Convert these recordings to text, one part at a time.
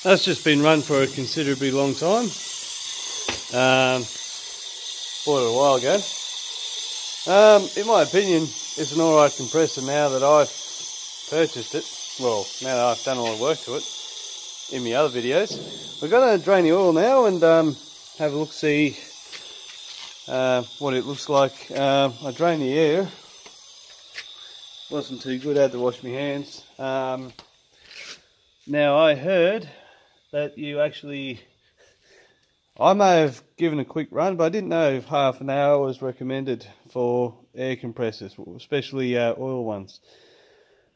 That's just been run for a considerably long time. Bought it a while ago. In my opinion, it's an alright compressor now that I've purchased it. Well, now that I've done all the work to it in my other videos. We're going to drain the oil now and have a look, see what it looks like. I drained the air. Wasn't too good, I had to wash my hands. Now I heard that you actually, I may have given a quick run, but I didn't know if half an hour was recommended for air compressors, especially oil ones.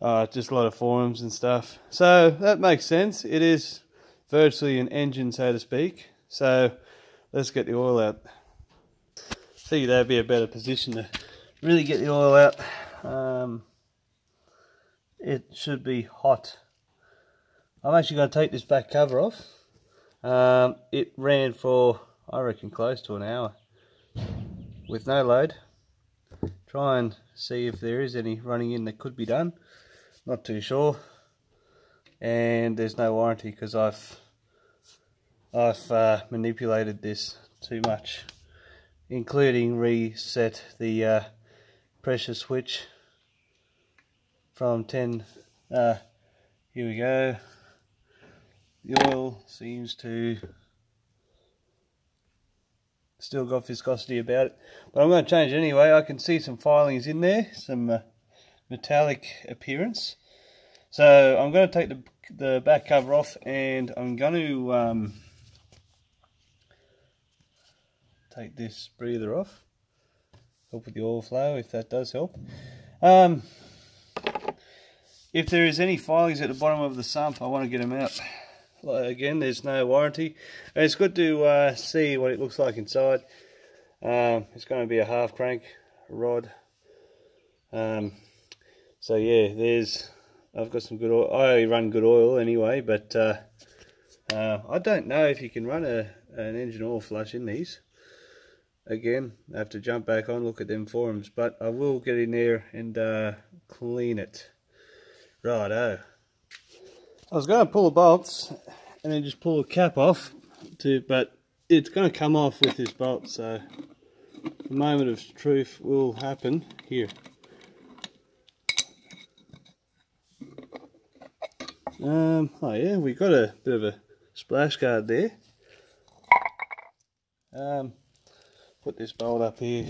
Just a lot of forums and stuff. So that makes sense. It is virtually an engine, so to speak. So let's get the oil out. Figured that'd be a better position to really get the oil out. It should be hot. I'm actually going to take this back cover off. It ran for, I reckon, close to an hour with no load. Try and see if there is any running in that could be done. Not too sure. And there's no warranty because I've manipulated this too much, including reset the pressure switch from 10. Here we go. The oil seems to still got viscosity about it, but I'm going to change it anyway. I can see some filings in there, some metallic appearance. So I'm going to take the back cover off, and I'm going to take this breather off. Help with the oil flow, if that does help. If there is any filings at the bottom of the sump, I want to get them out. Again, there's no warranty. And it's good to see what it looks like inside. It's going to be a half crank rod. So yeah, I've got some good oil. I run good oil anyway, but I don't know if you can run an engine oil flush in these. Again, I have to jump back on, look at them forums, but I will get in there and clean it. Righto. I was going to pull the bolts and then just pull the cap off, but it's going to come off with this bolt, so the moment of truth will happen here. Oh yeah, we got a bit of a splash guard there. Put this bolt up here.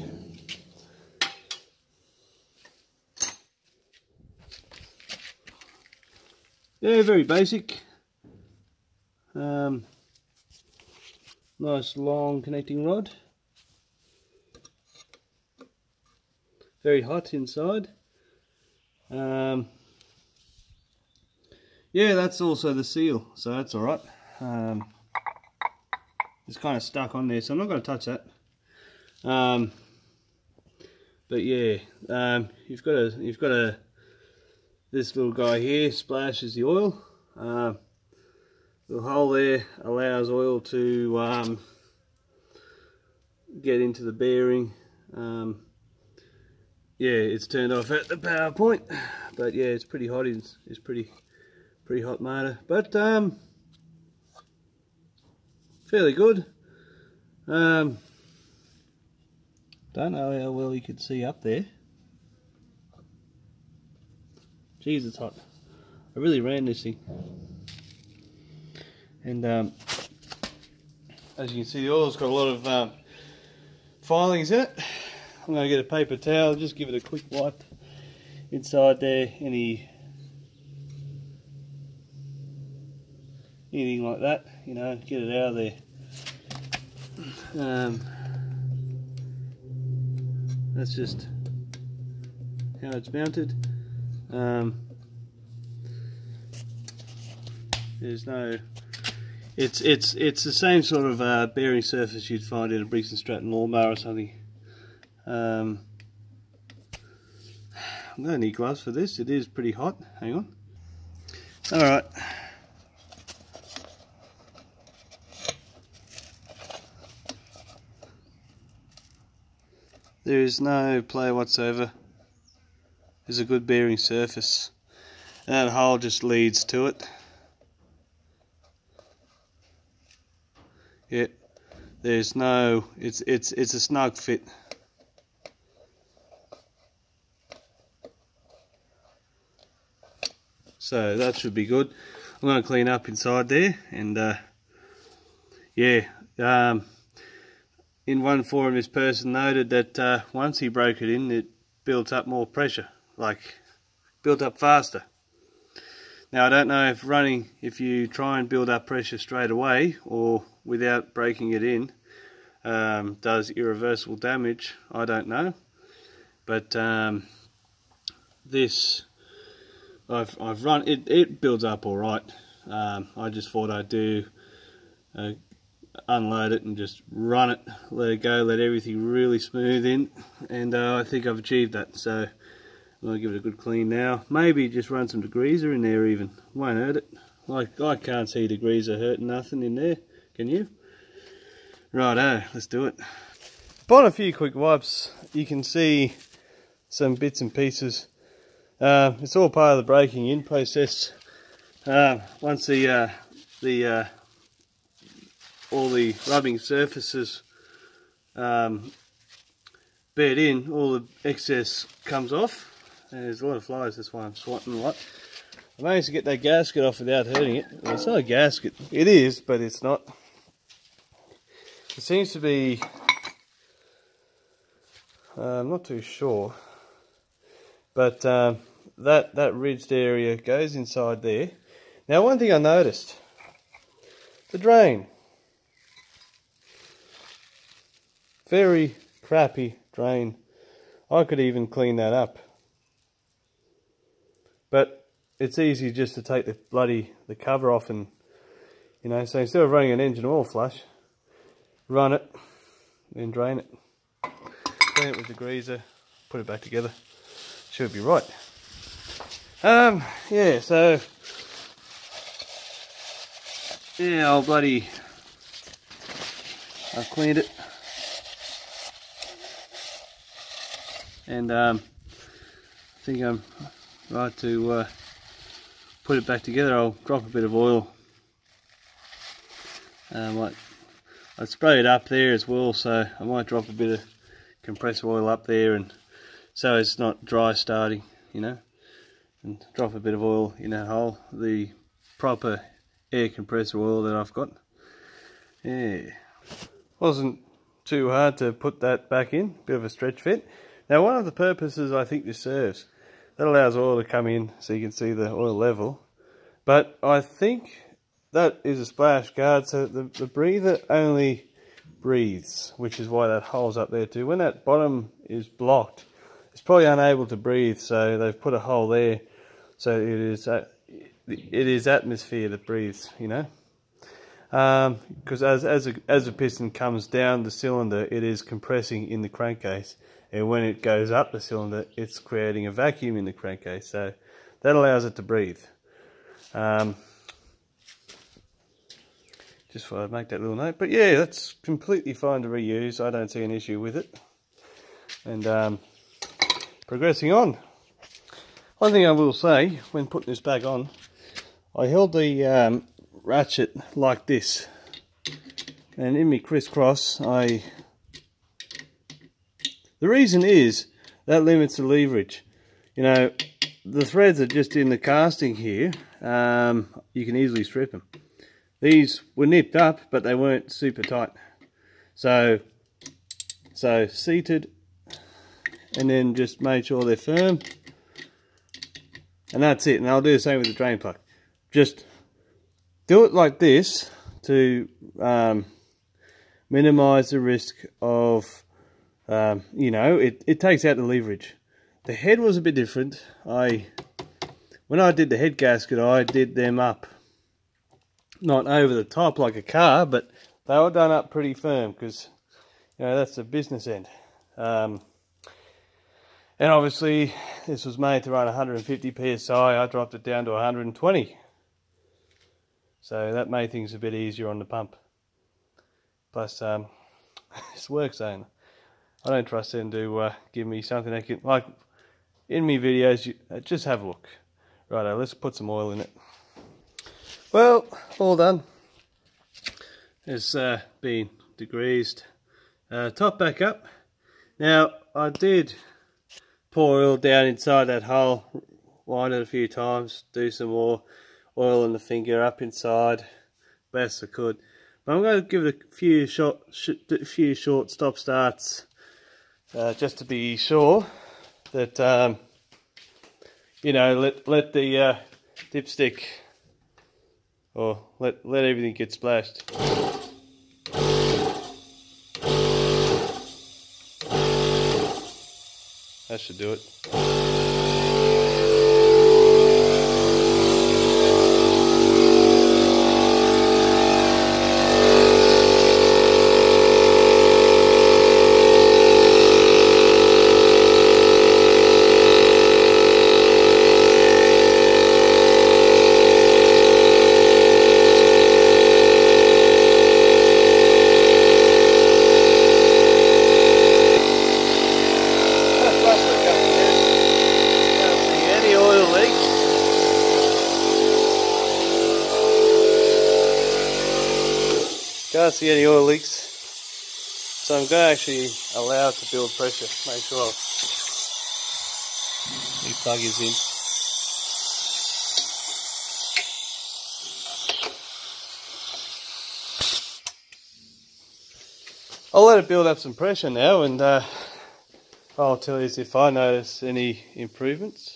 Yeah, very basic. Nice long connecting rod. Very hot inside. Yeah, that's also the seal, so that's alright. It's kind of stuck on there, so I'm not going to touch that. But yeah, you've got this little guy here splashes the oil. The hole there allows oil to get into the bearing. Yeah, it's turned off at the power point, but yeah, it's pretty hot. It's pretty hot motor, but fairly good. Don't know how well you can see up there. Jeez, it's hot. I really ran this thing. And as you can see, the oil's got a lot of filings in it. I'm going to get a paper towel, just give it a quick wipe inside there. Anything like that, you know, get it out of there. That's just how it's mounted. There's no, it's the same sort of bearing surface you'd find in a Briggs & Stratton lawnmower or something. I'm going to need gloves for this. It is pretty hot. Hang on. Alright. There is no play whatsoever. There's a good bearing surface. That hole just leads to it. Yeah, there's no, it's a snug fit. So that should be good. I'm going to clean up inside there, and yeah, in one forum this person noted that once he broke it in, it built up more pressure, like built up faster. Now I don't know if you try and build up pressure straight away or without breaking it in, does irreversible damage. I don't know, but this I've run it. It builds up all right. I just thought I'd do unload it and just run it, let it go, let everything really smooth in, and I think I've achieved that. So I'm going to give it a good clean now. Maybe just run some degreaser in there even. Won't hurt it. Like, I can't see degreaser hurting nothing in there. Can you? Righto, let's do it. Upon a few quick wipes, you can see some bits and pieces. It's all part of the breaking in process. Once all the rubbing surfaces bed in, all the excess comes off. And there's a lot of flies, that's why I'm swatting a lot. I managed to get that gasket off without hurting it. Well, it's not a gasket. It is, but it's not. It seems to be, I'm not too sure, but that ridged area goes inside there. Now one thing I noticed, the drain. Very crappy drain. I could even clean that up. But it's easy just to take the cover off, and you know, so instead of running an engine oil flush, run it, then drain it. Clean it with the degreaser, put it back together. Should be right. Yeah, so yeah, I've cleaned it. And I think I'm right to put it back together. I'll drop a bit of oil. I spray it up there as well, so I might drop a bit of compressor oil up there, and so it's not dry starting, you know. And drop a bit of oil in that hole, the proper air compressor oil that I've got. Yeah, wasn't too hard to put that back in, bit of a stretch fit. Now one of the purposes I think this serves, that allows oil to come in so you can see the oil level, but I think that is a splash guard, so the breather only breathes, which is why that hole's up there too. When that bottom is blocked, it's probably unable to breathe, so they've put a hole there, so it is atmosphere that breathes, you know. Because as a piston comes down the cylinder, it is compressing in the crankcase, and when it goes up the cylinder, it's creating a vacuum in the crankcase, so that allows it to breathe. Just thought I'd make that little note, but yeah, that's completely fine to reuse. I don't see an issue with it. And progressing on, one thing I will say when putting this back on, I held the ratchet like this, and in my crisscross, the reason is that limits the leverage. You know, the threads are just in the casting here. You can easily strip them. These were nipped up, but they weren't super tight. So seated, and then just made sure they're firm. And that's it. And I'll do the same with the drain plug. Just do it like this to minimize the risk of, you know, it takes out the leverage. The head was a bit different. When I did the head gasket, I did them up, not over the top like a car, but they were done up pretty firm, because, you know, that's the business end. And obviously this was made to run 150 psi. I dropped it down to 120, so that made things a bit easier on the pump. Plus it's work zone. I don't trust them to give me something that can, like in me videos, just have a look. Righto, let's put some oil in it. Well, all done. has been degreased. Top back up. Now I did pour oil down inside that hole, wind it a few times, do some more oil in the finger up inside best I could. But I'm going to give it a few short stop starts just to be sure that you know, let the dipstick, or let everything get splashed. That should do it. Can't see any oil leaks, so I'm going to actually allow it to build pressure. Make sure the plug is in. I'll let it build up some pressure now, and I'll tell you if I notice any improvements.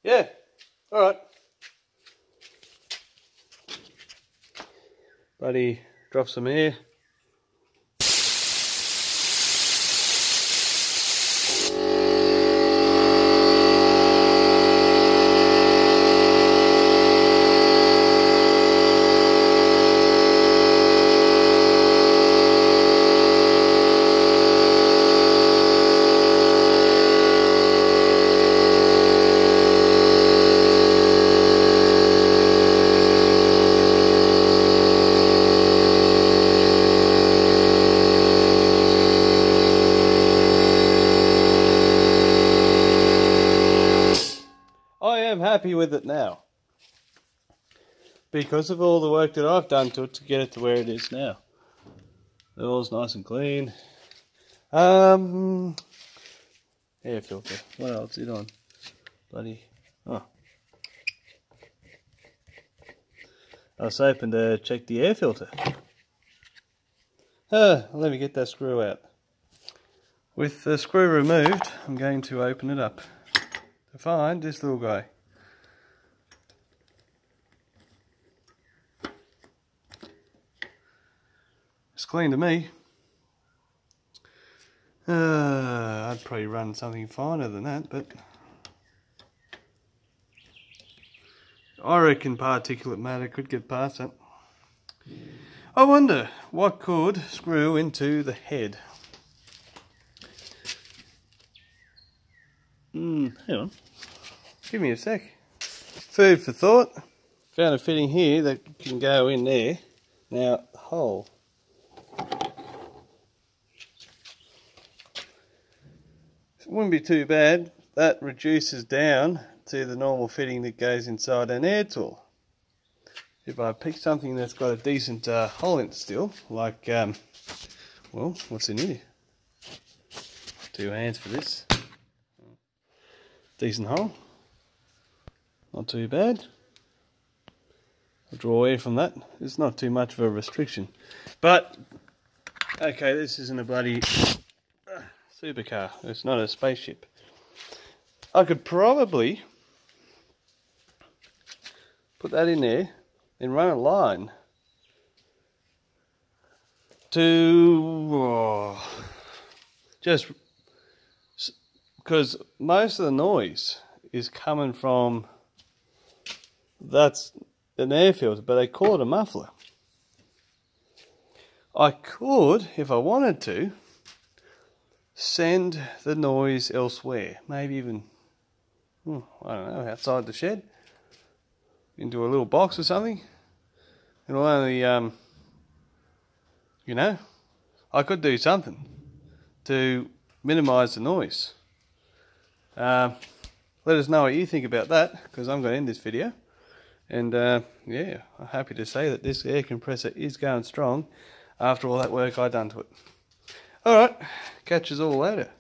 Yeah, alright. Buddy, drop some air. happy with it now. Because of all the work that I've done to it to get it to where it is now. The oil's nice and clean. Air filter. What else is it on? Bloody... Oh. I was hoping to check the air filter. Let me get that screw out. With the screw removed, I'm going to open it up to find this little guy. It's clean to me. I'd probably run something finer than that, but I reckon particulate matter could get past that. I wonder what could screw into the head. Hang on. Give me a sec. Food for thought. Found a fitting here that can go in there. Now, hole. It wouldn't be too bad. That reduces down to the normal fitting that goes inside an air tool. If I pick something that's got a decent hole in it still, like, well, what's in here? 2 hands for this. Decent hole. Not too bad. I'll draw air from that. It's not too much of a restriction. But, okay, this isn't a bloody supercar. It's not a spaceship. I could probably put that in there and run a line to just because most of the noise is coming from, that's an air filter, but they call it a muffler. I could, if I wanted to, send the noise elsewhere, maybe even, I don't know, outside the shed, into a little box or something. It'll only, you know, I could do something to minimise the noise. Let us know what you think about that, because I'm going to end this video. And yeah, I'm happy to say that this air compressor is going strong after all that work I've done to it. Alright, catch us all later.